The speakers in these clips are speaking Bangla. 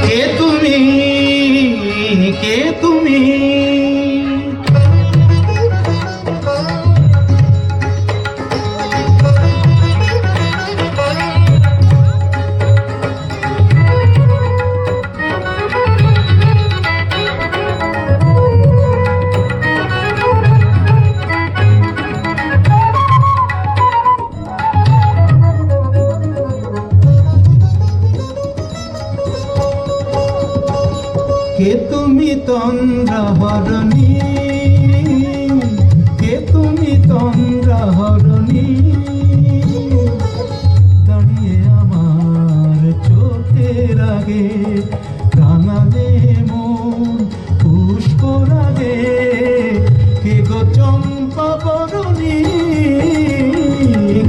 কে তুমি, কে তুমি? কে তুমি তন্দ্রাহরণী, কে তুমি তন্দ্রাহরণী? দাঁড়িয়ে আমার চোখের আগে রাঙালে মন পুষ্পরাগে। কে গো চম্পা বরণী,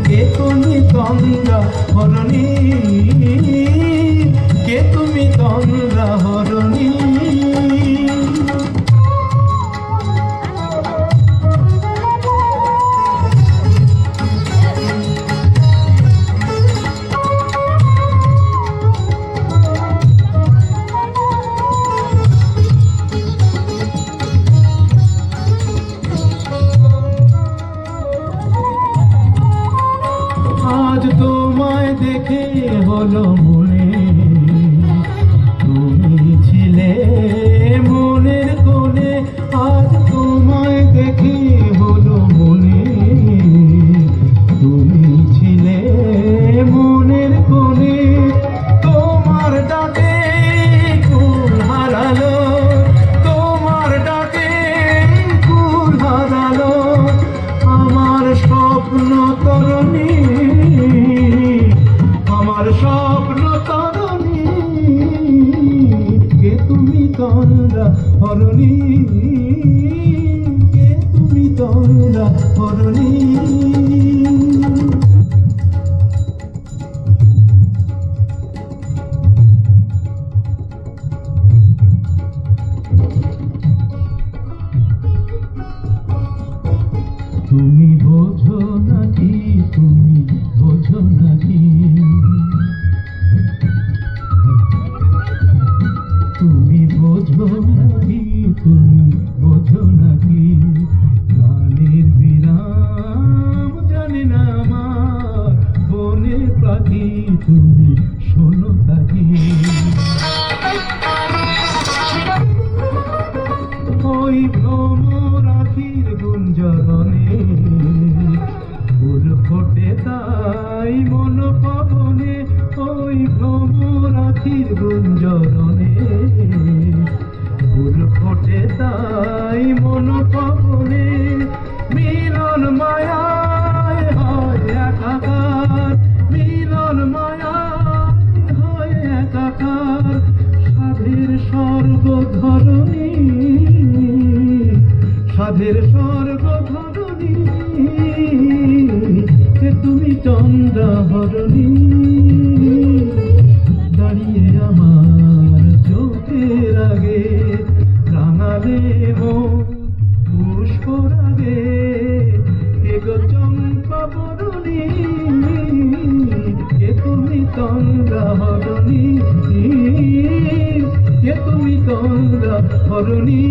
কে তুমি তন্দ্রাহরণী, কে তুমি তন্দ্রাহরণী? আজ তোমায় দেখে হলো মনে, তুমি ছিলে মনের কোণে। আজ তোমায় দেখে হলো মনে, তুমি ছিলে মনের কোণে। তোমার ডাকে কুল হারালো, তোমার ডাকে কুল হারালো আমার স্বপ্ন তরণী, আমার স্বপ্ন তরণী। কে তুমি তন্দ্রাহরণী, কে তুমি তন্দ্রাহরণী? তুমি বোঝো নাকি, তুমি বোঝো নাকি? তুমি বোঝো নাকি, তুমি বোঝো নাকি? গানের বিরাম জানে না আমার বনের পাখি, তুমি শোনো তাকি। ওই ভ্রমর আখির গুঞ্জরণে ফুল ফোটে তাই মন পবনে। ওই ভ্রমর আখির গুঞ্জরণে ফুল ফোটে তাই মন পবনে। মিলন মায়ায় হয় একাকার, মিলন মায়ায় হয় একাকার। সাধের স্বর্গ ধরণী, সাধের স্বর্গ ধরণী। কে তুমি তন্দ্রাহরণী, দাঁড়িয়ে আমার চোখের আগে রাঙালে মন পুষ্পরাগে। কে গো চম্পা বরণী, কে তুমি তন্দ্রাহরণী, কে তুমি তন্দ্রাহরণী?